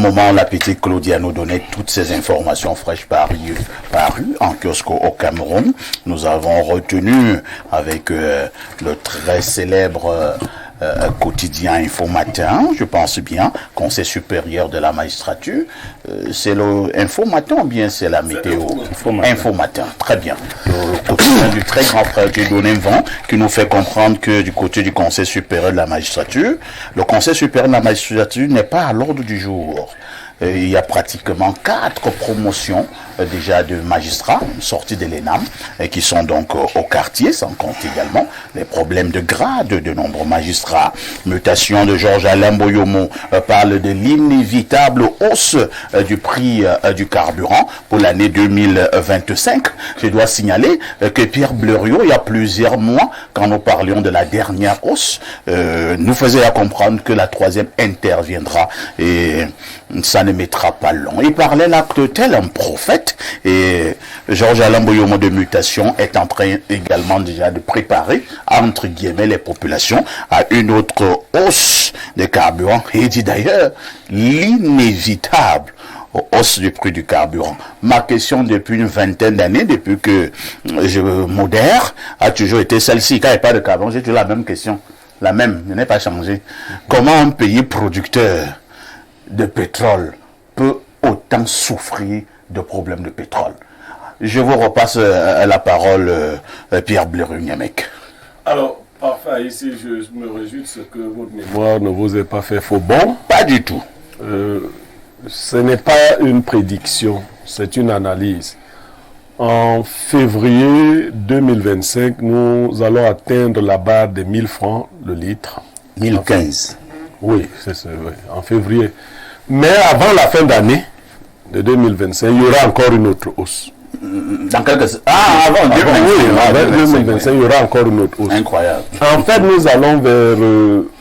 moment, la petite Claudia nous donnait toutes ces informations fraîches parues en kiosque au Cameroun. Nous avons retenu avec le très célèbre quotidien Info Matin, je pense bien, Conseil supérieur de la magistrature. C'est le Info Matin ou bien c'est la météo? Info Matin, très bien. Le quotidien du très grand frère Dieudonné Mvan qui nous fait comprendre que du côté du Conseil supérieur de la magistrature, le Conseil supérieur de la magistrature n'est pas à l'ordre du jour. Il y a pratiquement 4 promotions déjà de magistrats sortis de l'ENAM qui sont donc au quartier, sans compter également les problèmes de grade de nombreux magistrats. Mutation de Georges Alain Boyomo parle de l'inévitable hausse du prix du carburant pour l'année 2025. Je dois signaler que Pierre Bleriot, il y a plusieurs mois, quand nous parlions de la dernière hausse, nous faisait à comprendre que la 3e interviendra et ça ne mettra pas long. Il parlait là que tel un prophète et Georges Alain Boyomo de Mutation est en train également déjà de préparer, entre guillemets, les populations à une autre hausse de carburant. Et il dit d'ailleurs l'inévitable hausse du prix du carburant. Ma question depuis une vingtaine d'années, depuis que je modère, a toujours été celle-ci. Quand il n'y a pas de carburant, j'ai toujours la même question. La même, je n'ai pas changé. Comment un pays producteur de pétrole peut autant souffrir de problèmes de pétrole? Je vous repasse la parole, Pierre Bleriot-Niamek. Alors, parfait, ici je me réjouis de ce que votre mémoire ne vous ait pas fait faux bon. Pas du tout. Ce n'est pas une prédiction, c'est une analyse. En février 2025, nous allons atteindre la barre des 1000 francs le litre. 1015. Oui, c'est ça, oui, en février. Mais avant la fin d'année de 2025, il y aura encore une autre hausse. Dans quelques... avant 2025, il y aura encore une autre hausse. Incroyable. En fait, nous allons vers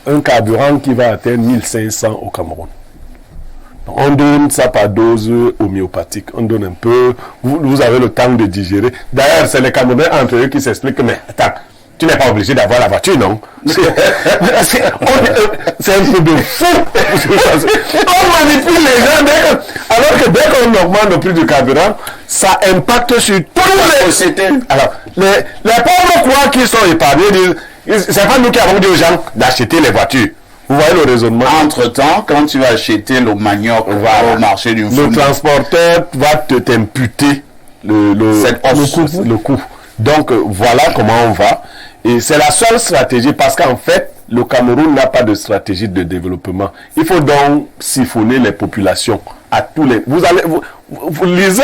un carburant qui va atteindre 1500 au Cameroun. Donc, on donne ça par dose homéopathique. On donne un peu. Vous avez le temps de digérer. D'ailleurs, c'est les Camerounais entre eux qui s'expliquent. Mais attends, tu n'es pas obligé d'avoir la voiture, non? C'est un peu de fou. On manipule les gens. Alors que dès qu'on augmente le prix du carburant, ça impacte sur tous les sociétés. Alors, les pauvres croient qu'ils sont épargnés. C'est pas nous qui avons dit aux gens d'acheter les voitures. Vous voyez le raisonnement. Entre-temps, quand tu vas acheter le manioc au marché du le transporteur va t'imputer le coût. Donc, voilà comment on va. Et c'est la seule stratégie parce qu'en fait, le Cameroun n'a pas de stratégie de développement. Il faut donc siphonner les populations à tous les... Vous lisez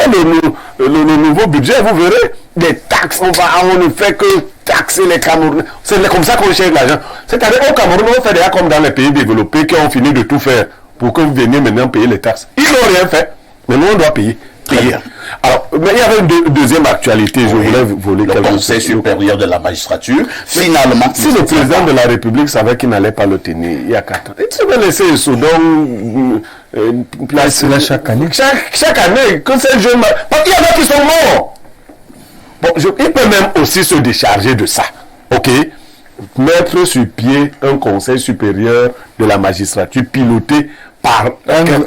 le nouveau budget, vous verrez des taxes. On ne fait que taxer les Camerounais. C'est comme ça qu'on cherche l'argent. C'est-à-dire au Cameroun, on fait déjà comme dans les pays développés qui ont fini de tout faire pour que vous veniez maintenant payer les taxes. Ils n'ont rien fait. Mais nous, on doit payer. Alors, mais il y avait une deuxième actualité, je voulais voler le Conseil supérieur de la magistrature. Finalement, si le président de la République savait qu'il n'allait pas le tenir il y a 4 ans, il devait laisser Soudan placer là chaque année. Chaque année, que ces jeunes... Parce qu'il y en a qui sont morts. Bon, il peut même aussi se décharger de ça. OK? Mettre sur pied un Conseil supérieur de la magistrature piloté par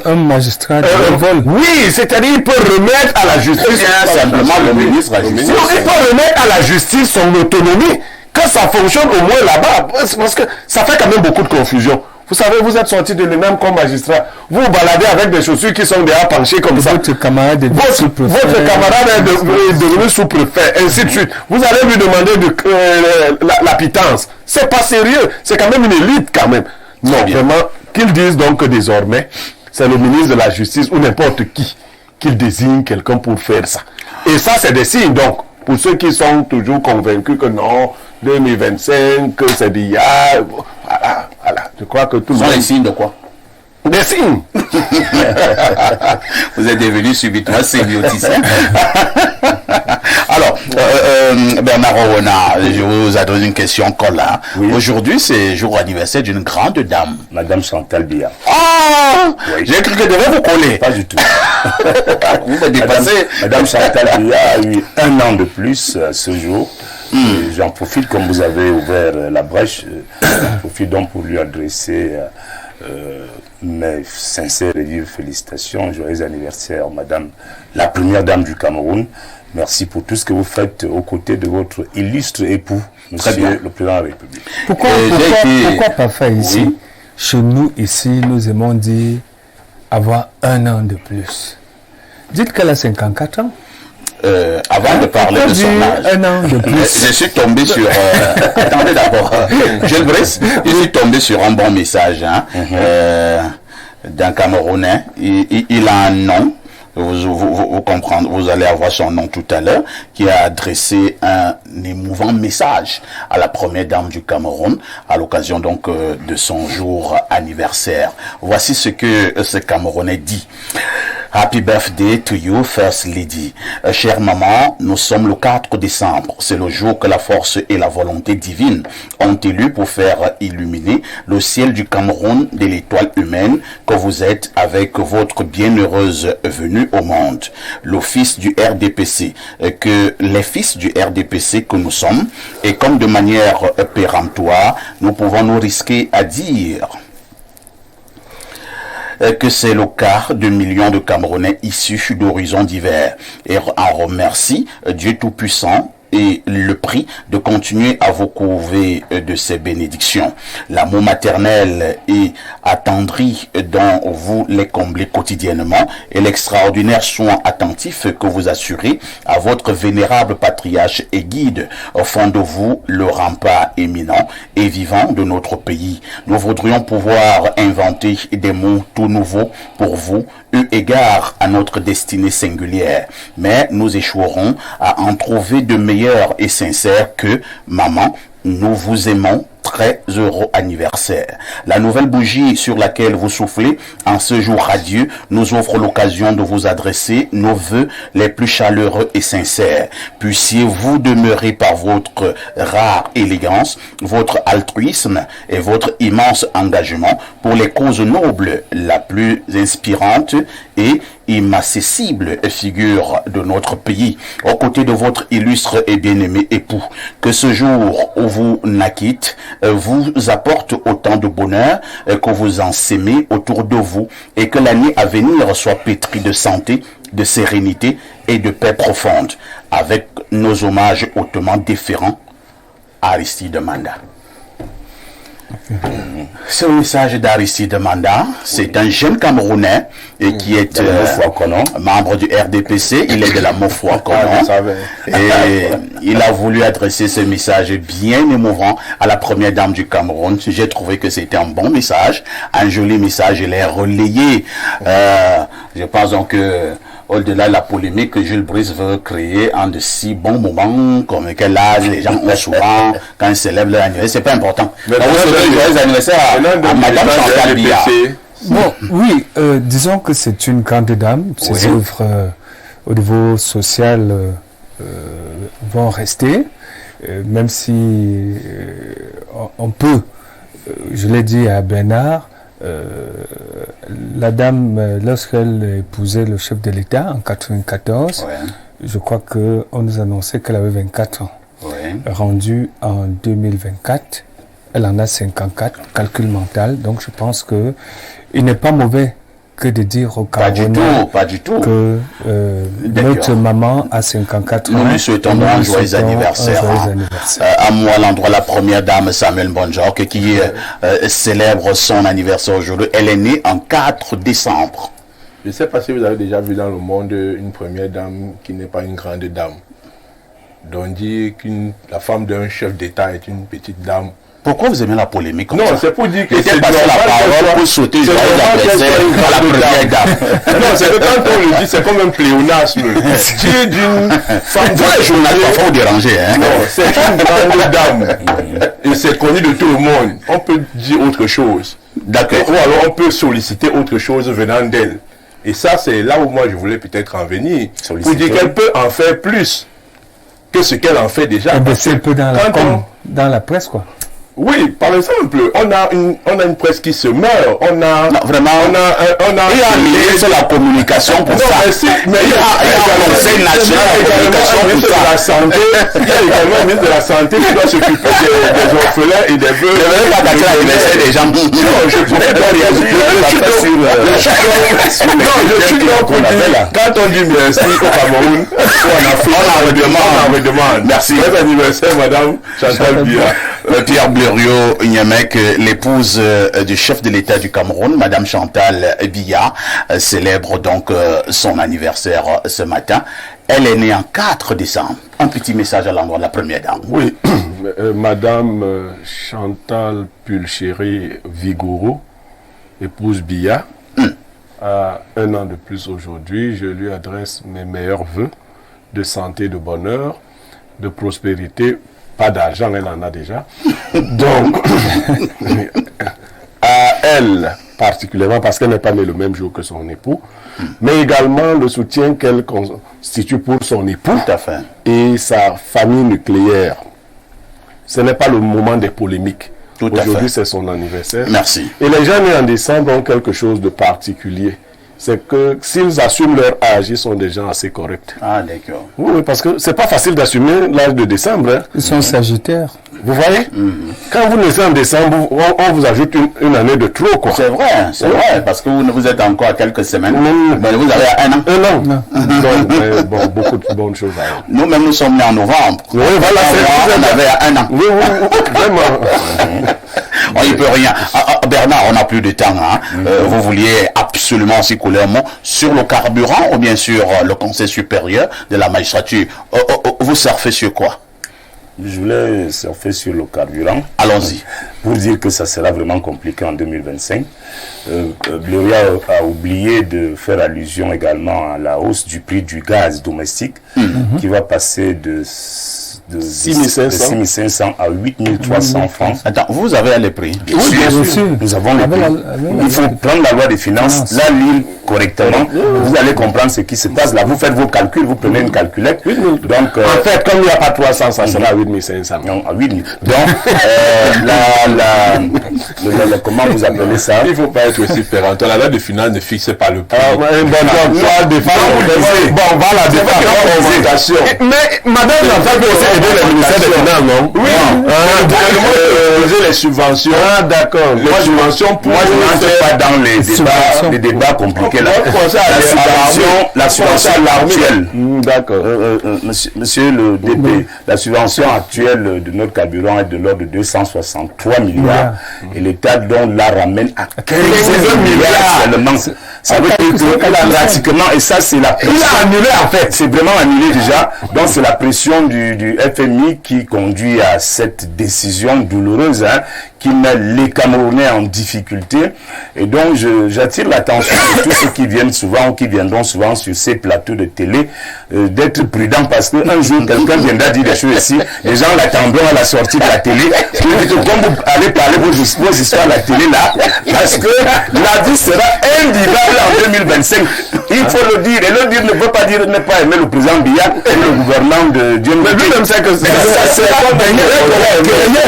un magistrat de vol. Oui, c'est-à-dire il peut remettre à la justice simplement le ministre de la Justice. Il peut remettre à la justice son autonomie, que ça fonctionne au moins là-bas, parce que ça fait quand même beaucoup de confusion. Vous savez, vous êtes sorti de l'ENAM comme magistrat, vous vous baladez avec des chaussures qui sont déjà penchées comme ça. Votre camarade est devenu sous-préfet, ainsi de suite. Vous allez lui demander la pitance. C'est pas sérieux, c'est quand même une élite quand même. Non, vraiment, qu'ils disent donc que désormais, c'est le ministre de la Justice ou n'importe qui désigne quelqu'un pour faire ça. Et ça, c'est des signes. Donc, pour ceux qui sont toujours convaincus que non, 2025, que c'est d'hier, voilà. Je crois que tout le monde... Ce sont les signes de quoi? Des signes. Vous êtes devenu subitement sémioticien. Alors, Bernard Owona, je vous adresse une question Colin. Oui. Aujourd'hui, c'est jour anniversaire d'une grande dame. Madame Chantal Biya. Ah oui. J'ai cru que devait vous coller. Pas du tout. Vous me dépassez. Madame Chantal Biya a eu 1 an de plus ce jour. J'en profite, comme vous avez ouvert la brèche, j'en profite donc pour lui adresser mes sincères et vives félicitations. Joyeux anniversaire, madame, la première dame du Cameroun. Merci pour tout ce que vous faites aux côtés de votre illustre époux, monsieur le président de la République. Pourquoi pas faire ici? Oui. Chez nous, ici, nous aimons dire avoir 1 an de plus. Dites qu'elle a 54 ans. Avant de parler de son âge, 1 an de plus. Je suis tombé sur... attendez d'abord, Gilles Brice, je suis tombé sur un bon message d'un Camerounais. Il a un nom. Vous comprendrez, vous allez avoir son nom tout à l'heure, qui a adressé un émouvant message à la première dame du Cameroun à l'occasion donc de son jour anniversaire. Voici ce que ce Camerounais dit. Happy birthday to you, First Lady. Chère maman, nous sommes le 4 décembre. C'est le jour que la force et la volonté divine ont élu pour faire illuminer le ciel du Cameroun de l'étoile humaine que vous êtes avec votre bienheureuse venue au monde. Le fils du RDPC, que les fils du RDPC que nous sommes, et comme de manière péremptoire, nous pouvons nous risquer à dire que c'est le quart de millions de Camerounais issus d'horizons divers. Et en remercie Dieu Tout-Puissant et le prix de continuer à vous couver de ses bénédictions. L'amour maternel et attendri dont vous les comblez quotidiennement et l'extraordinaire soin attentif que vous assurez à votre vénérable patriarche et guide au fond de vous le rempart éminent et vivant de notre pays. Nous voudrions pouvoir inventer des mots tout nouveaux pour vous, eu égard à notre destinée singulière, mais nous échouerons à en trouver de meilleurs et sincères que « Maman, nous vous aimons, très heureux anniversaire ». La nouvelle bougie sur laquelle vous soufflez en ce jour radieux nous offre l'occasion de vous adresser nos vœux les plus chaleureux et sincères. Puissiez-vous demeurer par votre rare élégance, votre altruisme et votre immense engagement pour les causes nobles, la plus inspirante et inaccessible figure de notre pays, aux côtés de votre illustre et bien-aimé époux. Que ce jour où vous naquîtes vous apporte autant de bonheur que vous en sémez autour de vous, et que l'année à venir soit pétrie de santé, de sérénité et de paix profonde. Avec nos hommages hautement déférents à Aristide Manda. Ce message d'Aristide Manda, c'est un jeune Camerounais et qui est membre du RDPC, il est de la Mofouakonon, et il a voulu adresser ce message bien émouvant à la première dame du Cameroun. J'ai trouvé que c'était un bon message, un joli message, il est relayé. Je pense donc que au-delà de la polémique que Jules Brice veut créer en de si bons moments, comme quel âge les gens ont souvent quand ils célèbrent leur anniversaire, c'est pas important. Mais vous souhaitez joyeux anniversaire à Madame Chantal Biya. Bon, oui, disons que c'est une grande dame. Ses œuvres au niveau social vont rester, même si on peut, je l'ai dit à Bernard, la dame, lorsqu'elle épousait le chef de l'État en 1994, je crois qu'on nous annonçait qu'elle avait 24 ans. Rendue en 2024, elle en a 54, calcul mental. Donc je pense que il n'est pas mauvais que de dire aux Camerounais que notre maman a 54 ans. Nous lui souhaitons un joyeux anniversaire. À moi, l'endroit, la première dame Samuel Bonjour, qui célèbre son anniversaire aujourd'hui. Elle est née en 4 décembre. Je ne sais pas si vous avez déjà vu dans le monde une première dame qui n'est pas une grande dame. Donc dire que la femme d'un chef d'État est une petite dame. Pourquoi vous aimez la polémique comme ça? Non, c'est pour dire que c'est pas la parole pour sauter à la première dame. Non, c'est que quand on le dit, c'est comme un pléonasme. Dire d'une femme... Les journalistes parfois vous déranger, hein? Non, c'est une grande dame. Et c'est connu de tout le monde. On peut dire autre chose. D'accord. Ou alors on peut solliciter autre chose venant d'elle. Et ça, c'est là où moi je voulais peut-être en venir. Pour dire qu'elle peut en faire plus que ce qu'elle en fait déjà. C'est un peu dans la presse, quoi. Oui, par exemple, on a une presse qui se meurt, on a... Non, vraiment, il y a un ministre de la communication pour ça. Mais il y a un conseil national de communication pour ça. Il y a également un ministre de la Santé qui doit s'occuper des orphelins et des veuves. Je ne vais pas gâter l'anniversaire des gens. Non, je pourrais pas réagir. Quand on dit merci au Cameroun, on en redemande. Merci. Bon anniversaire, madame Chantal Biya. Pierre Blériot-Niamec, l'épouse du chef de l'État du Cameroun, Madame Chantal Biya, célèbre donc son anniversaire ce matin. Elle est née en 4 décembre. Un petit message à l'endroit de la première dame. Oui, Madame Chantal Pulchéry Vigourou, épouse Biya, a 1 an de plus aujourd'hui. Je lui adresse mes meilleurs vœux de santé, de bonheur, de prospérité. Pas d'argent, elle en a déjà. Donc, à elle particulièrement, parce qu'elle n'est pas née le même jour que son époux, mais également le soutien qu'elle constitue pour son époux Tout à fait. et sa famille nucléaire. Ce n'est pas le moment des polémiques. Aujourd'hui, c'est son anniversaire. Merci. Et les gens nés en décembre ont quelque chose de particulier. C'est que s'ils assument leur âge, ils sont des gens assez corrects. Ah, d'accord. Oui, parce que c'est pas facile d'assumer l'âge de décembre. Hein. Ils sont sagittaires. Vous voyez, quand vous naissez en décembre, on vous ajoute une année de trop, quoi. C'est vrai, parce que vous êtes encore à quelques semaines, mais vous avez 1 an. 1 an. Donc, bon, beaucoup de bonnes choses à voir. Nous-mêmes, nous sommes nés en novembre. Oui, voilà, on avait 1 an. Oui, vraiment. On n'y peut rien. Bernard, on n'a plus de temps. Hein. Vous vouliez absolument s'y couler un mot sur le carburant ou bien sur le Conseil supérieur de la magistrature. Vous surfez sur quoi? Je voulais surfer sur le carburant. Allons-y. Pour dire que ça sera vraiment compliqué en 2025. Blériot a oublié de faire allusion également à la hausse du prix du gaz domestique qui va passer de 6500 à 8300 francs. Attends, vous avez les prix? Bien sûr. Nous avons les prix. Il faut prendre la loi des finances, la lire correctement. Vous allez comprendre ce qui se passe. Là, vous faites vos calculs, vous prenez une calculette. Donc, en fait, comme il n'y a pas 300, ça sera 8500. Non, à 8000. Donc, comment vous appelez ça? Il ne faut pas être aussi péremptoire. La loi de finances ne fixe pas le prix. Bon, la défense. Mais madame, Chantal peut aussi aider le ministère des Finances, non? Oui. Poser les subventions. Ah, d'accord. Les subventions pour... Moi, je n'entre pas dans les débats compliqués là. La subvention actuelle. D'accord. Monsieur le DP, la subvention actuelle de notre carburant est de l'ordre de 263 milliards. Et l'État donc la ramène à 15 milliards seulement. Ça veut dire qu'elle a pratiquement, et ça c'est la pression. Il a annulé en fait. C'est vraiment annulé déjà. Donc c'est la pression du FMI qui conduit à cette décision douloureuse qui met les Camerounais en difficulté. Et donc j'attire l'attention de tous ceux qui viennent souvent ou qui viendront souvent sur ces plateaux de télé d'être prudents parce qu'un jour quelqu'un viendra dire des choses ici, les gens l'attendront à la sortie de la télé. Comme vous allez parler vos histoires à la télé là, parce que la vie sera invivable en 2025. Il faut le dire. Et le dire ne veut pas dire ne pas aimer le président Biya et le gouvernement de Dieu. Mais lui-même sait que ça sera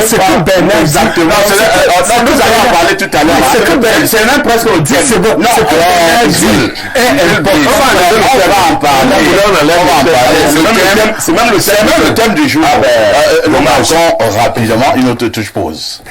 c'est tout Bénin. Exactement. Nous allons en parler tout à l'heure. C'est même presque au Dieu. C'est bon. Non, on va en parler. C'est même le thème du jour. Nous marquons rapidement une autre touche pause.